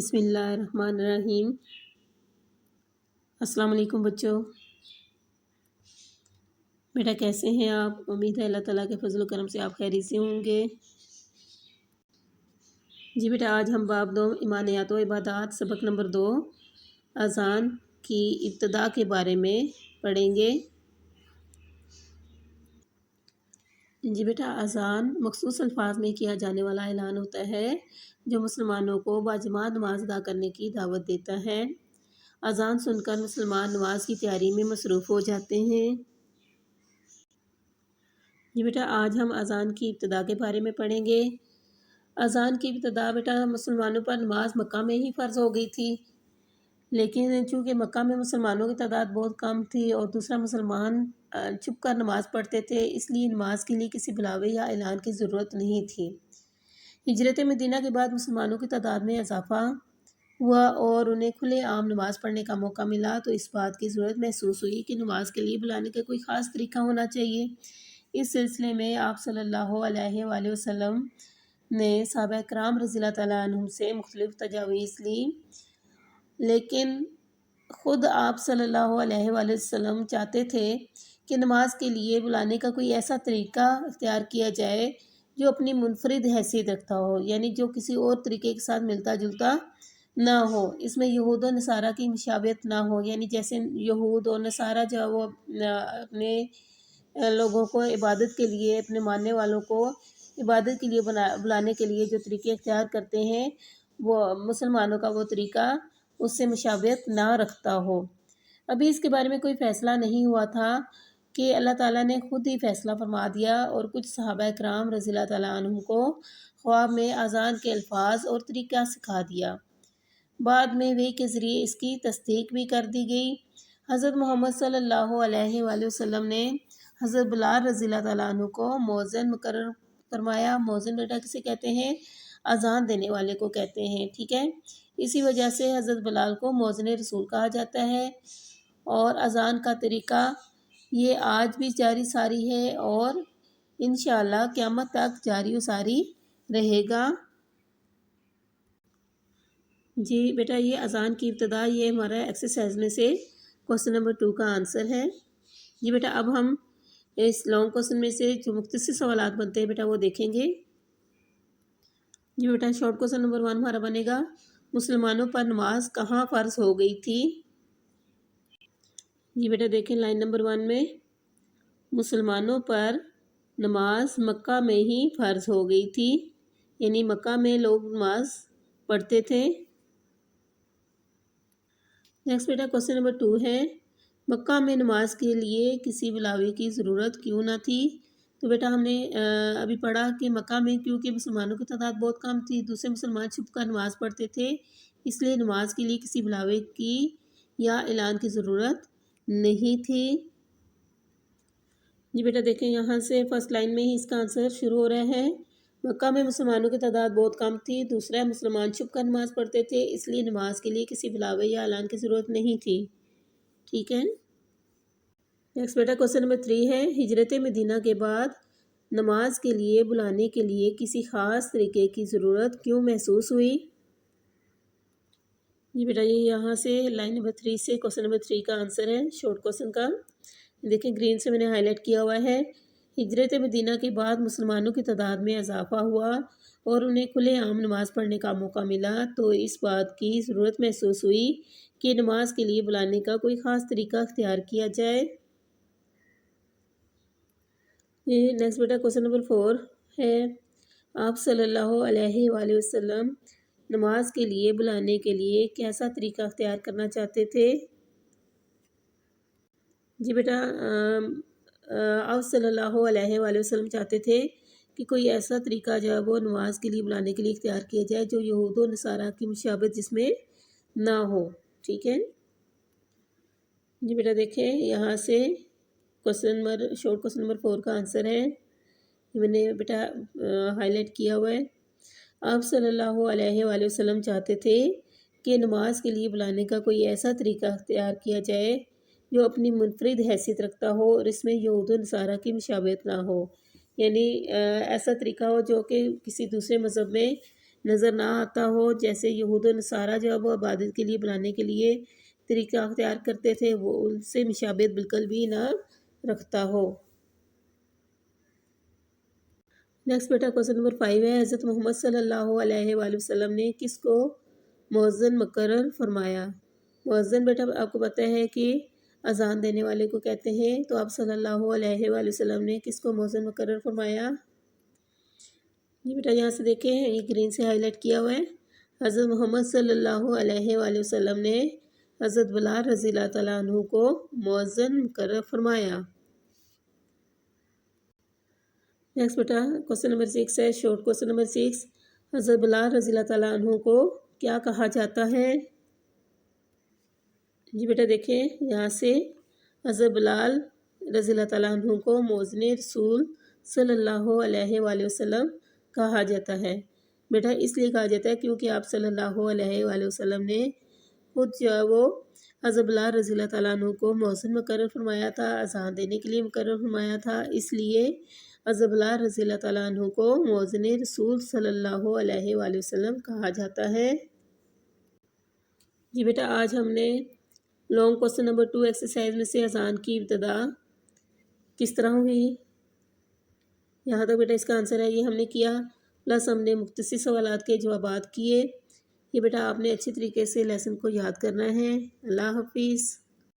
بسم اللہ الرحمن الرحیم۔ السلام علیکم بچوں، بیٹا کیسے ہیں آپ؟ امید ہے اللہ تعالیٰ کے فضل و کرم سے آپ خیریت سے ہوں گے۔ جی بیٹا، آج ہم باب 2 ایمانیات و عبادات سبق نمبر 2 اذان کی ابتدا کے بارے میں پڑھیں گے۔ جی بیٹا، اذان مخصوص الفاظ میں کیا جانے والا اعلان ہوتا ہے جو مسلمانوں کو باجماعت نماز ادا کرنے کی دعوت دیتا ہے۔ اذان سن کر مسلمان نماز کی تیاری میں مصروف ہو جاتے ہیں۔ جی بیٹا، آج ہم اذان کی ابتدا کے بارے میں پڑھیں گے۔ اذان کی ابتدا بیٹا مسلمانوں پر نماز مکہ میں ہی فرض ہو گئی تھی، لیکن چونکہ مکہ میں مسلمانوں کی تعداد بہت کم تھی اور دوسرا مسلمان چھپ کر نماز پڑھتے تھے، اس لیے نماز کے لیے کسی بلاوے یا اعلان کی ضرورت نہیں تھی۔ ہجرت مدینہ کے بعد مسلمانوں کی تعداد میں اضافہ ہوا اور انہیں کھلے عام نماز پڑھنے کا موقع ملا، تو اس بات کی ضرورت محسوس ہوئی کہ نماز کے لیے بلانے کا کوئی خاص طریقہ ہونا چاہیے۔ اس سلسلے میں آپ صلی اللہ علیہ وآلہ وسلم نے صحابہ کرام رضی اللہ تعالیٰ عنہم سے مختلف تجاویز لی، لیکن خود آپ صلی اللہ علیہ وآلہ وسلم چاہتے تھے کہ نماز کے لیے بلانے کا کوئی ایسا طریقہ اختیار کیا جائے جو اپنی منفرد حیثیت رکھتا ہو، یعنی جو کسی اور طریقے کے ساتھ ملتا جلتا نہ ہو، اس میں یہود و نصارہ کی مشابہت نہ ہو، یعنی جیسے یہود و نصارہ جو وہ اپنے لوگوں کو عبادت کے لیے، اپنے ماننے والوں کو عبادت کے لیے بلانے کے لیے جو طریقے اختیار کرتے ہیں، وہ مسلمانوں کا وہ طریقہ اس سے مشابہت نہ رکھتا ہو۔ ابھی اس کے بارے میں کوئی فیصلہ نہیں ہوا تھا کہ اللہ تعالیٰ نے خود ہی فیصلہ فرما دیا اور کچھ صحابہ کرام رضی اللہ تعالیٰ عنہم کو خواب میں اذان کے الفاظ اور طریقہ سکھا دیا۔ بعد میں وحی کے ذریعے اس کی تصدیق بھی کر دی گئی۔ حضرت محمد صلی اللہ علیہ وآلہ وسلم نے حضرت بلال رضی اللہ تعالیٰ عنہ کو مؤذن مقرر فرمایا۔ مؤذن بیٹا کسے کہتے ہیں؟ اذان دینے والے کو کہتے ہیں، ٹھیک ہے۔ اسی وجہ سے حضرت بلال کو مؤذن رسول کہا جاتا ہے، اور اذان کا طریقہ یہ آج بھی جاری ساری ہے اور انشاءاللہ قیامت تک جاری و ساری رہے گا۔ جی بیٹا، یہ اذان کی ابتدا یہ ہمارا ایکسرسائز میں سے کوسچن نمبر 2 کا آنسر ہے۔ جی بیٹا، اب ہم اس لانگ کوسچن میں سے جو مختصر سوالات بنتے ہیں بیٹا وہ دیکھیں گے۔ جی بیٹا، شارٹ کوسچن نمبر 1 ہمارا بنے گا، مسلمانوں پر نماز کہاں فرض ہو گئی تھی؟ جی بیٹا دیکھیں لائن نمبر 1 میں، مسلمانوں پر نماز مکہ میں ہی فرض ہو گئی تھی، یعنی مکہ میں لوگ نماز پڑھتے تھے۔ نیکسٹ بیٹا کوسچن نمبر 2 ہے، مکہ میں نماز کے لیے کسی بلاوے کی ضرورت کیوں نہ تھی؟ تو بیٹا ہم نے ابھی پڑھا کہ مکہ میں کیونکہ مسلمانوں کی تعداد بہت کم تھی، دوسرے مسلمان چھپ کر نماز پڑھتے تھے، اس لیے نماز کے لیے کسی بلاوے کی یا اعلان کی ضرورت نہیں تھی۔ جی بیٹا دیکھیں یہاں سے فرسٹ لائن میں ہی اس کا آنسر شروع ہو رہا ہے، مکہ میں مسلمانوں کی تعداد بہت کم تھی، دوسرا مسلمان چھپ کر نماز پڑھتے تھے، اس لیے نماز کے لیے کسی بلاوے یا اعلان کی ضرورت نہیں تھی، ٹھیک ہے۔ نیکسٹ بیٹا کوسچن نمبر 3 ہے، ہجرت مدینہ کے بعد نماز کے لیے بلانے کے لیے کسی خاص طریقے کی ضرورت کیوں محسوس ہوئی؟ جی بیٹا یہ یہاں سے لائن نمبر 3 سے کوسچن نمبر 3 کا آنسر ہے، شارٹ کوسچن کا، دیکھیں گرین سے میں نے ہائی لائٹ کیا ہوا ہے۔ ہجرت مدینہ کے بعد مسلمانوں کی تعداد میں اضافہ ہوا اور انہیں کھلے عام نماز پڑھنے کا موقع ملا، تو اس بات کی ضرورت محسوس ہوئی کہ نماز کے لیے بلانے کا کوئی خاص طریقہ اختیار کیا جائے۔ نیکسٹ بیٹا کوسچن نمبر 4 ہے، آپ صلی اللہ علیہ وآلہ وسلم نماز کے لیے بلانے کے لیے کیسا طریقہ اختیار کرنا چاہتے تھے؟ جی بیٹا آپ صلی اللہ علیہ وآلہ وسلم چاہتے تھے کہ کوئی ایسا طریقہ جو ہے وہ نماز کے لیے بلانے کے لیے اختیار کیا جائے جو یہود و نصارہ کی مشابہت جس میں نہ ہو، ٹھیک ہے۔ جی بیٹا دیکھیں یہاں سے شارٹ کوسچن نمبر 4 کا آنسر ہے، میں نے بیٹا ہائی لائٹ کیا ہوا ہے، آپ صلی اللہ علیہ وآلہ وسلم چاہتے تھے کہ نماز کے لیے بلانے کا کوئی ایسا طریقہ اختیار کیا جائے جو اپنی منفرد حیثیت رکھتا ہو اور اس میں یہود و نصارہ کی مشابہت نہ ہو، یعنی ایسا طریقہ ہو جو کہ کسی دوسرے مذہب میں نظر نہ آتا ہو، جیسے یہود و نصارہ جب وہ عبادت کے لیے بنانے کے لیے طریقہ اختیار کرتے تھے وہ ان سے مشابہت بالکل بھی نہ رکھتا ہو۔ نیکسٹ بیٹا کوسچن نمبر 5 ہے، حضرت محمد صلی اللہ علیہ وآلہ وسلم نے کس کو مؤذن مقرر فرمایا؟ مؤذن بیٹا آپ کو پتہ ہے کہ اذان دینے والے کو کہتے ہیں، تو آپ صلی اللہ علیہ وآلہ وسلم نے کس کو مؤذن مقرر فرمایا؟ یہ بیٹا یہاں سے دیکھیں، یہ گرین سے ہائی لائٹ کیا ہوا ہے، حضرت محمد صلی اللہ علیہ وآلہ وسلم نے حضرت بلال رضی اللہ تعالیٰ عنہ کو مؤذن مقرر فرمایا۔ نیکسٹ بیٹا کوسچن نمبر 6 ہے، شارٹ کوسچن نمبر 6، حضرت بلال رضی اللہ تعالیٰ عنہ کو کیا کہا جاتا ہے؟ جی بیٹا دیکھیں یہاں سے حضرت بلال رضی اللہ تعالیٰ عنہ کو مؤذن رسول صلی اللہ علیہ وآلہ وسلم کہا جاتا ہے۔ بیٹا اس لیے کہا جاتا ہے کیونکہ آپ صلی اللہ علیہ وآلہ وسلم نے خود جو ہے وہ حضرت بلال رضی اللہ تعالیٰ عنہ کو مؤذن مقرر فرمایا تھا، اذان دینے کے لیے مقرر فرمایا تھا، اس لیے حضرت بلال رضی اللہ تعالیٰ عنہ کو مؤذن رسول صلی اللہ علیہ وآلہ وسلم کہا جاتا ہے۔ جی بیٹا آج ہم نے لانگ کوسچن نمبر 2 ایکسرسائز میں سے اذان کی ابتدا کس طرح ہوئی، یہاں تک بیٹا اس کا آنسر ہے یہ ہم نے کیا، پلس ہم نے مختصر سوالات کے جوابات کیے۔ یہ بیٹا آپ نے اچھی طریقے سے لیسن کو یاد کرنا ہے۔ اللہ حافظ۔